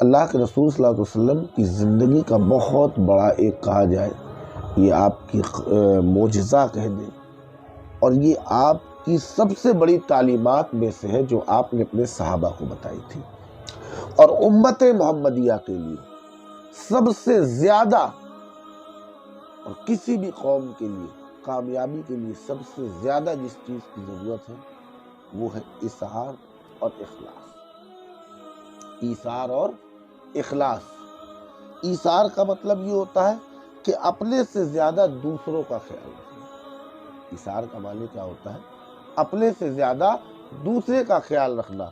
اللہ کے رسول صلی اللہ علیہ وسلم کی زندگی کا بہت بڑا ایک کہا جائے یہ آپ کی معجزہ کہہ دیں، اور یہ آپ کی سب سے بڑی تعلیمات میں سے ہے جو آپ نے اپنے صحابہ کو بتائی تھی، اور امت محمدیہ کے لیے سب سے زیادہ اور کسی بھی قوم کے لیے کامیابی کے لیے سب سے زیادہ جس چیز کی ضرورت ہے وہ ہے ایثار اور اخلاص۔ ایثار اور اخلاص۔ ایثار کا مطلب یہ ہوتا ہے کہ اپنے سے زیادہ دوسروں کا خیال رکھنا۔ ایثار کا معنی کیا ہوتا ہے؟ اپنے سے زیادہ دوسرے کا خیال رکھنا۔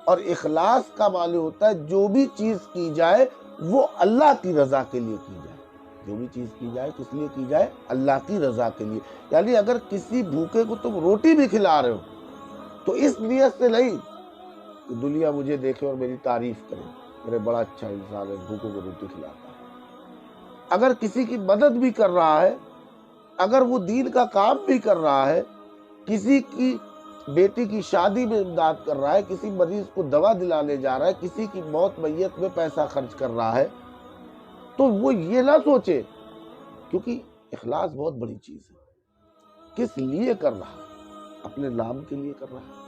اور اخلاص کا معنی ہوتا ہے جو بھی چیز کی جائے وہ اللہ کی رضا کے لیے کی جائے۔ جو بھی چیز کی جائے کس لیے کی جائے؟ اللہ کی رضا کے لیے۔ یعنی اگر کسی بھوکے کو تم روٹی بھی کھلا رہے ہو تو اس نیت سے نہیں کہ دنیا مجھے دیکھے اور میری تعریف کرے، میرے بڑا اچھا انسان ہے، بھوکوں کو روٹی کھلاتا ہے۔ اگر کسی کی مدد بھی کر رہا ہے، اگر وہ دین کا کام بھی کر رہا ہے، کسی کی بیٹی کی شادی میں امداد کر رہا ہے، کسی مریض کو دوا دلانے جا رہا ہے، کسی کی موت میت میں پیسہ خرچ کر رہا ہے، تو وہ یہ نہ سوچے، کیونکہ اخلاص بہت بڑی چیز ہے، کس لیے کر رہا ہے؟ اپنے نام کے لیے کر رہا ہے،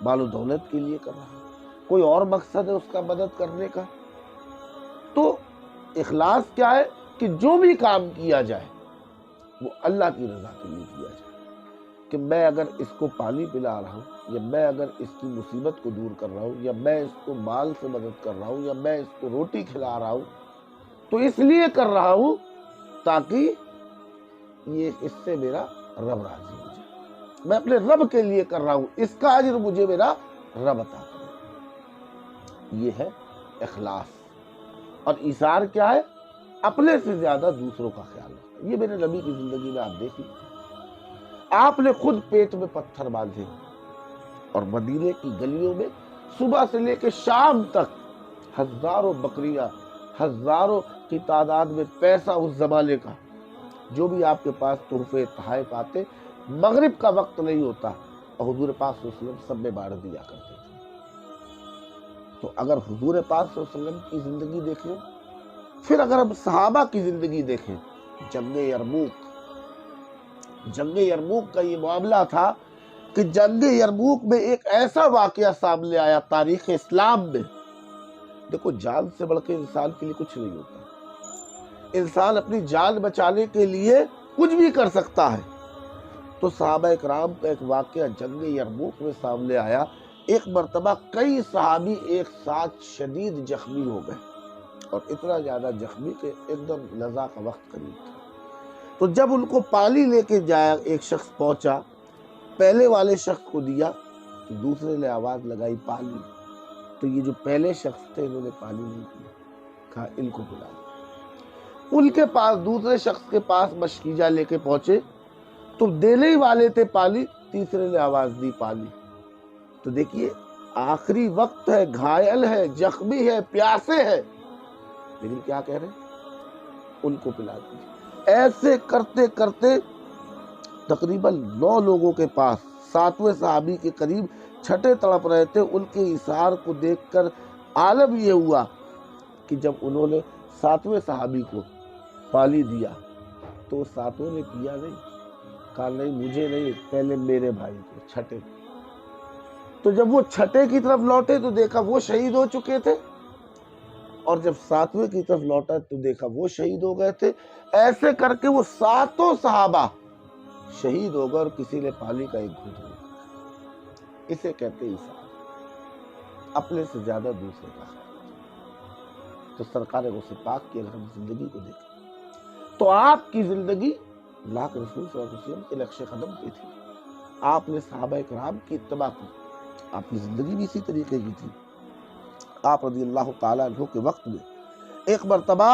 مال و دولت کے لیے کر رہا ہے، کوئی اور مقصد ہے اس کا مدد کرنے کا؟ تو اخلاص کیا ہے کہ جو بھی کام کیا جائے وہ اللہ کی رضا کے لیے کیا جائے، کہ میں اگر اس کو پانی پلا رہا ہوں، یا میں اگر اس کی مصیبت کو دور کر رہا ہوں، یا میں اس کو مال سے مدد کر رہا ہوں، یا میں اس کو روٹی کھلا رہا ہوں، تو اس لیے کر رہا ہوں تاکہ اس سے میرا رب راضی ہو جائے، میں اپنے رب کے لیے کر رہا ہوں، اس کا اجر مجھے میرا رب عطا کرے۔ یہ ہے اخلاص۔ اور ایثار کیا ہے؟ اپنے سے زیادہ دوسروں کا خیال رکھنا۔ یہ میرے نبی کی زندگی میں آپ دیکھیں، آپ نے خود پیٹ میں پتھر باندھے اور مدینے کی گلیوں میں صبح سے لے کے شام تک ہزاروں بکریاں، ہزاروں کی تعداد میں پیسہ اس زمانے کا، جو بھی آپ کے پاس تحفے تحائف آتے، مغرب کا وقت نہیں ہوتا اور حضور پاک صلی اللہ علیہ وسلم سب میں بانٹ دیا کرتے تھے۔ تو اگر حضور پاک صلی اللہ علیہ وسلم کی زندگی دیکھیں، پھر اگر ہم صحابہ کی زندگی دیکھیں، جنگ یرموک کا یہ معاملہ تھا کہ جنگ یرموک میں ایک ایسا واقعہ سامنے آیا تاریخ اسلام میں۔ دیکھو، جان سے بڑھ کے انسان کے لیے کچھ نہیں ہوتا، انسان اپنی جان بچانے کے لیے کچھ بھی کر سکتا ہے۔ تو صحابہ اکرام کا ایک واقعہ جنگ یرموک میں سامنے آیا۔ ایک مرتبہ کئی صحابی ایک ساتھ شدید زخمی ہو گئے، اور اتنا زیادہ زخمی کہ ایک دم نزا کا وقت قریب تھا۔ تو جب ان کو پانی لے کے جایا، ایک شخص پہنچا، پہلے والے شخص کو دیا تو دوسرے نے آواز لگائی پانی، تو یہ جو پہلے شخص تھے انہوں نے پانی نہیں پیا، کہا ان کو پلا دو۔ ان کے پاس دوسرے شخص کے پاس مشکیجہ لے کے پہنچے تو دینے ہی والے تھے پانی، تیسرے نے آواز دی پانی۔ تو دیکھیے، آخری وقت ہے، گھائل ہے، زخمی ہے، پیاسے ہے، لیکن کیا کہہ رہے ہیں؟ ان کو پلا دیجیے۔ ایسے کرتے کرتے تقریباً 9 لوگوں کے پاس 7ویں صحابی کے قریب چھٹے تڑپ رہے تھے۔ ان کے ایثار کو دیکھ کر عالم یہ ہوا کہ جب انہوں نے 7ویں صحابی کو پانی دیا تو 7ویں نے پیا نہیں، کہا نہیں مجھے نہیں، پہلے میرے بھائی کو، چھٹے۔ تو جب وہ چھٹے کی طرف لوٹے تو دیکھا وہ شہید ہو چکے تھے، اور جب 7ویں کی طرف لوٹا تو دیکھا وہ شہید ہو گئے تھے۔ ایسے کر کے وہ 7 صحابہ شہید ہو گئے اور کسی نے پانی کا ایک گھونٹ نہیں پیا۔ اسے کہتے ہیں ایثار، اپنے سے زیادہ دوسرے کا خیال۔ تو سرکار غوث پاک کی اگر ہم زندگی کو دیکھیں تو آپ کی زندگی اللہ کے رسول صلی اللہ علیہ وسلم کے نقش قدم پہ تھی۔ آپ نے صحابہ کرام کی اتباع کی، آپ کی زندگی بھی اسی طریقے کی تھی۔ آپ رضی اللہ تعالیٰ عنہ کے وقت میں ایک مرتبہ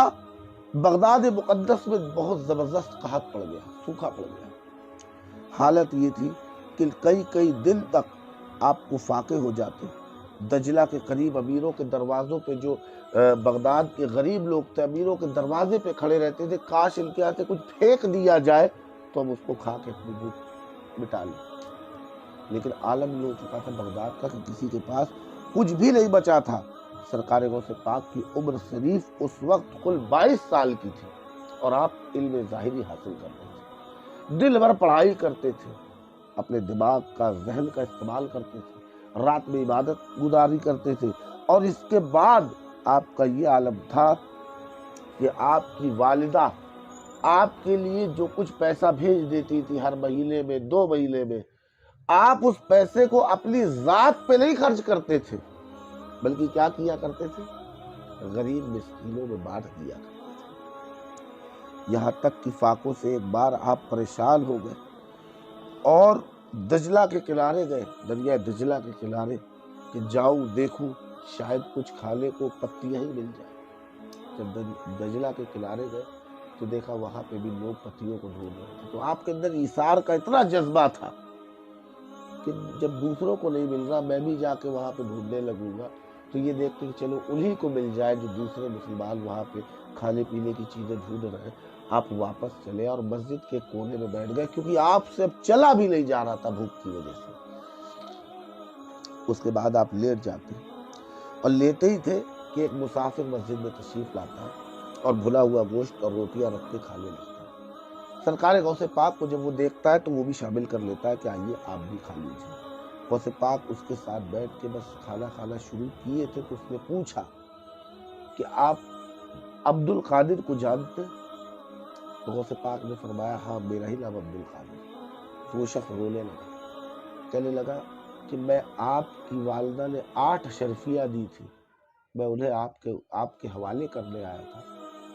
بغداد مقدس میں بہت زبردست قحط پڑ گیا، سوکھا پڑ گیا۔ حالت یہ تھی کہ کئی دن تک آپ کو فاقے ہو جاتے۔ دجلہ کے قریب امیروں کے دروازوں پہ، جو بغداد کے غریب لوگ تھے، امیروں کے دروازے پہ کھڑے رہتے تھے، کاش ان کے ہاتھ سے کچھ پھینک دیا جائے تو ہم اس کو کھا کے اپنی بھوک مٹا لیں۔ لیکن عالم یہ ہو چکا تھا بغداد کا کہ کسی کے پاس کچھ بھی نہیں بچا تھا، سرکار غوث پاک کی عمر شریف اس وقت کل 22 سال کی تھی اور آپ علم ظاہری حاصل کرتے تھے، دل بھر پڑھائی کرتے تھے، اپنے دماغ کا ذہن کا استعمال کرتے تھے، رات میں عبادت گزاری کرتے تھے، اور اس کے بعد آپ کا یہ عالم تھا کہ آپ کی والدہ آپ کے لیے جو کچھ پیسہ بھیج دیتی تھی ہر مہینے میں 2 مہینے میں، آپ اس پیسے کو اپنی ذات پہ نہیں خرچ کرتے تھے، بلکہ کیا کیا کرتے تھے؟ غریب مسکینوں میں بانٹ دیا کرتے تھے۔ یہاں تک کہ فاقوں سے ایک بار آپ پریشان ہو گئے اور دجلہ کے کنارے گئے، دریا دجلہ کے کنارے، کہ جاؤں دیکھوں شاید کچھ کھانے کو پتیاں ہی مل جائیں۔ جب دجلہ کے کنارے گئے تو دیکھا وہاں پہ بھی لوگ پتیوں کو ڈھونڈ رہے تھے، تو آپ کے اندر ایثار کا اتنا جذبہ تھا کہ جب دوسروں کو نہیں مل رہا میں بھی جا کے وہاں پہ ڈھونڈنے لگوں گا، تو یہ دیکھ کے چلو انہی کو مل جائے جو دوسرے مسلمان وہاں پہ کھانے پینے کی چیزیں ڈھونڈ رہے ہیں۔ آپ واپس چلے اور مسجد کے کونے میں بیٹھ گئے، کیونکہ آپ سے اب چلا بھی نہیں جا رہا تھا بھوک کی وجہ سے۔ اس کے بعد آپ لیٹ جاتے اور لیتے ہی تھے کہ ایک مسافر مسجد میں تشریف لاتا ہے اور بھنا ہوا گوشت اور روٹیاں رکھ کے کھانے لگتا ہے۔ سرکار غوث پاک کو جب وہ دیکھتا ہے تو وہ بھی شامل کر لیتا ہے کہ آئیے آپ بھی کھا لیجیے۔ غوث پاک اس کے ساتھ بیٹھ کے بس کھانا شروع کیے تھے تو اس نے پوچھا کہ آپ عبد القادر کو جانتے؟ تو غوث پاک نے فرمایا ہاں میرا ہی نام عبد القادر۔ تو وہ شخص رونے لگا، کہنے لگا کہ میں آپ کی والدہ نے 8 اشرفیہ دی تھی، میں انہیں آپ کے حوالے کرنے آیا تھا،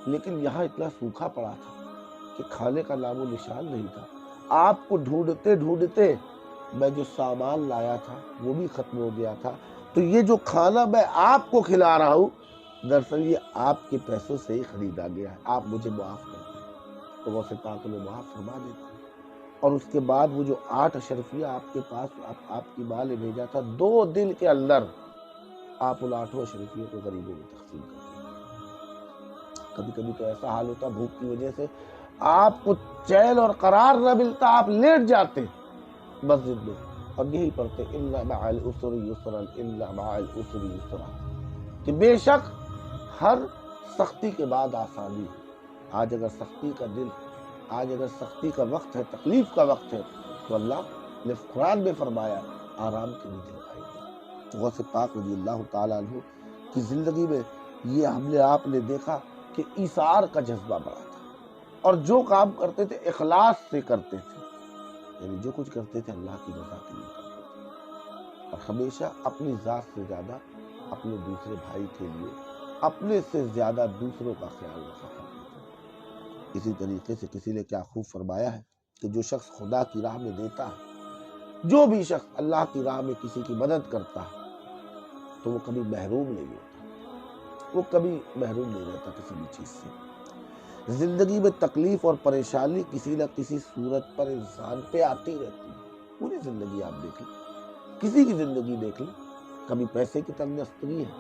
لیکن یہاں اتنا سوکھا پڑا تھا کہ کھانے کا نام و نشان نہیں تھا۔ آپ کو ڈھونڈتے ڈھونڈتے میں جو سامان لایا تھا وہ بھی ختم ہو گیا تھا، تو یہ جو کھانا میں آپ کو کھلا رہا ہوں دراصل یہ آپ کے پیسوں سے ہی خریدا گیا ہے، آپ مجھے معاف کر دیں۔ تو غوث پاک نے معاف فرما دیتے ہیں، اور اس کے بعد وہ جو 8 اشرفیہ آپ کے پاس آپ کی ماں نے بھیجا تھا، 2 دن کے اندر آپ ان 8 اشرفیوں کو غریبوں میں تقسیم کر دیں۔ کبھی کبھی تو ایسا حال ہوتا بھوک کی وجہ سے آپ کو چین اور قرار نہ ملتا، آپ لیٹ جاتے مسجد میں اور یہی پڑھتے اِنَّ مَعَ الْعُسْرِ يُسْرًا اِنَّ مَعَ الْعُسْرِ يُسْرًا، کہ بے شک ہر سختی کے بعد آسانی ہے۔ آج اگر سختی کا دن، آج اگر سختی کا وقت ہے، تکلیف کا وقت ہے، تو اللہ نے قرآن میں فرمایا آرام کے بھی دن آئے گا۔ غوث پاک رضی اللہ تعالیٰ عنہ کی زندگی میں یہ آپ نے دیکھا کہ ایثار کا جذبہ بڑا تھا، اور جو کام کرتے تھے اخلاص سے کرتے تھے، یعنی جو کچھ کرتے تھے اللہ کی رضا کے لیے کرتے تھے، اور ہمیشہ اپنی ذات سے زیادہ اپنے دوسرے بھائی کے لیے، اپنے سے زیادہ دوسروں کا خیال رکھا کرتے تھے۔ اسی طریقے سے کسی نے کیا خوب فرمایا ہے کہ جو شخص خدا کی راہ میں دیتا ہے، جو بھی شخص اللہ کی راہ میں کسی کی مدد کرتا ہے تو وہ کبھی محروم نہیں ہوتا، وہ کبھی محروم نہیں رہتا کسی بھی چیز سے۔ زندگی میں تکلیف اور پریشانی کسی نہ کسی صورت پر انسان پہ آتی رہتی ہے، پوری زندگی آپ دیکھ لیں، کسی کی زندگی دیکھ لیں، کبھی پیسے کی تنگ دستگی ہے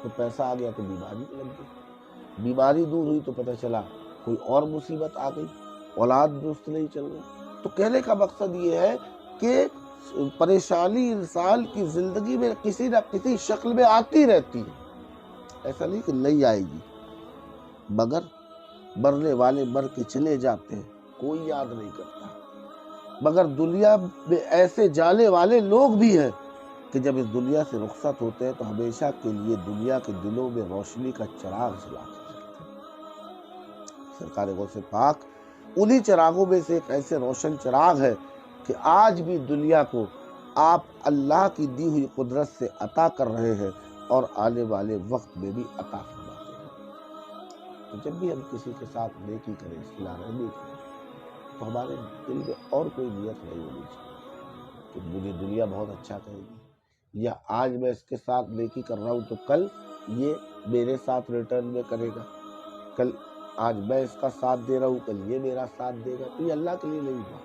تو پیسہ آ گیا تو بیماری لگ گئی، بیماری دور ہوئی تو پتہ چلا کوئی اور مصیبت آ گئی، اولاد درست نہیں چل رہی۔ تو کہنے کا مقصد یہ ہے کہ پریشانی انسان کی زندگی میں کسی نہ کسی شکل میں آتی رہتی ہے، ایسا نہیں کہ نہیں آئے گی، مگر مرنے والے مر کے چلے جاتے ہیں، کوئی یاد نہیں کرتا، مگر دنیا میں ایسے جانے والے لوگ بھی ہیں کہ جب اس دنیا سے رخصت ہوتے ہیں تو ہمیشہ کے لیے دنیا کے دلوں میں روشنی کا چراغ جلا کر رکھتے ہیں۔ سرکار غوث پاک انہی چراغوں میں سے ایک ایسے روشن چراغ ہے کہ آج بھی دنیا کو آپ اللہ کی دی ہوئی قدرت سے عطا کر رہے ہیں اور آنے والے وقت میں بھی عطا فرماتے ہیں۔ تو جب بھی ہم کسی کے ساتھ نیکی کریں، صلہ رحمی کریں، تو ہمارے دل میں اور کوئی نیت نہیں ہونی چاہیے کہ مجھے دنیا بہت اچھا کہے گی، یا آج میں اس کے ساتھ نیکی کر رہا ہوں تو کل یہ میرے ساتھ ریٹرن میں کرے گا، کل آج میں اس کا ساتھ دے رہا ہوں کل یہ میرا ساتھ دے گا، تو یہ اللہ کے لیے نہیں ہوا،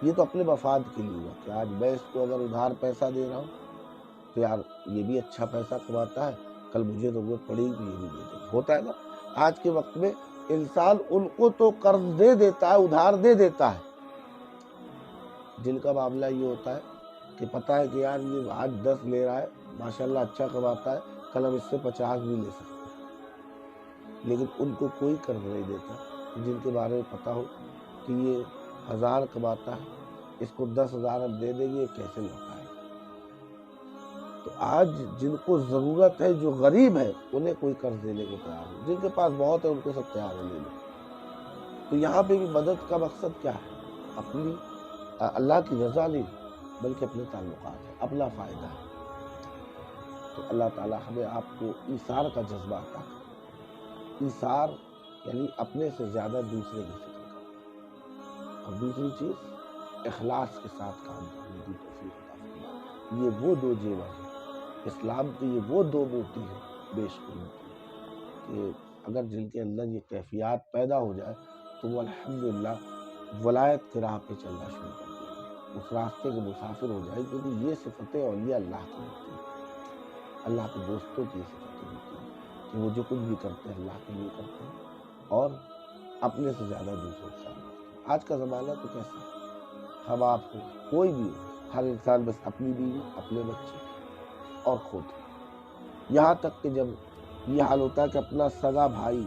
یہ تو اپنے مفاد کے لیے ہوا کہ آج میں اس کو اگر ادھار پیسہ دے رہا ہوں تو یار یہ بھی اچھا پیسہ کماتا ہے، کل مجھے ضرورت پڑے گی یہ بھی دے دے گا۔ ہوتا ہے نا آج کے وقت میں، انسان ان کو تو قرض دے دیتا ہے، ادھار دے دیتا ہے، جن کا معاملہ یہ ہوتا ہے کہ پتہ ہے کہ یار یہ آج 10 لے رہا ہے، ماشاءاللہ اچھا کماتا ہے، کل ہم اس سے 50 بھی لے سکتے ہیں، لیکن ان کو کوئی قرض نہیں دیتا جن کے بارے میں پتا ہو کہ یہ 1000 کماتا ہے، اس کو 10,000 ہم دے دیں گے، یہ کیسے لوٹائے گا۔ تو آج جن کو ضرورت ہے، جو غریب ہے، انہیں کوئی قرض دینے کو تیار نہیں، جن کے پاس بہت ہے ان کو سب تیار ہے لے لو۔ تو یہاں پہ بھی مدد کا مقصد کیا ہے؟ اپنی اللہ کی رضا نہیں بلکہ اپنے تعلقات ہے، اپنا فائدہ ہے۔ تو اللہ تعالیٰ ہمیں آپ کو ایثار کا جذبہ عطا کرے۔ ایثار یعنی اپنے سے زیادہ دوسرے کی فکر کرنا، اور دوسری چیز اخلاص کے ساتھ کام کرنے کی توفیق عطا فرمائے۔ یہ وہ دو جیور ہیں اسلام کی، یہ وہ دو موتی ہیں بیش قیمتی، کہ اگر جن کے اندر یہ کیفیات پیدا ہو جائے تو وہ الحمدللہ ولایت کی راہ پہ چلنا شروع کر دیں گے، اس راستے کے مسافر ہو جائے، کیونکہ یہ صفتیں اولیاء اللہ کی ہوتی ہیں، اللہ کے دوستوں کی صفتیں ہوتی ہیں کہ وہ جو کچھ بھی کرتے ہیں اللہ کے لیے کرتے ہیں اور اپنے سے زیادہ دوسروں کا خیال رکھتے ہیں۔ آج کا زمانہ تو کیسا ہے؟ ہم آپ کو کوئی بھی ہو، ہر انسان بس اپنی بیوی، اپنے بچے اور خود، یہاں تک کہ جب یہ حال ہوتا ہے کہ اپنا سگا بھائی،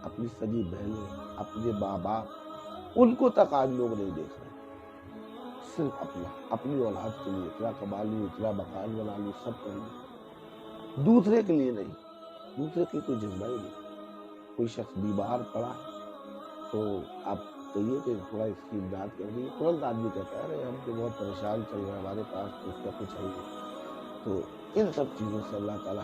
اپنی سگی بہنیں، اپنے ماں باپ، ان کو تک آج لوگ نہیں دیکھ رہے، صرف اپنی اولاد کے لیے اتنا کما لوں، اتنا مکان بنا لوں، سب کر لوں، دوسرے کے لیے نہیں، دوسرے کے لیے کوئی جذبہ ہی نہیں۔ کوئی شخص بیمار پڑا ہے تو آپ کہیے کہ تھوڑا اس کی امداد کر دیجیے، ترنت آدمی کہتا ہے ارے ہم تو بہت پریشان چل رہے ہیں، ہمارے پاس تو اس کا کچھ ہے ہی نہیں۔ تو ان سب چیزوں سے اللہ تعالیٰ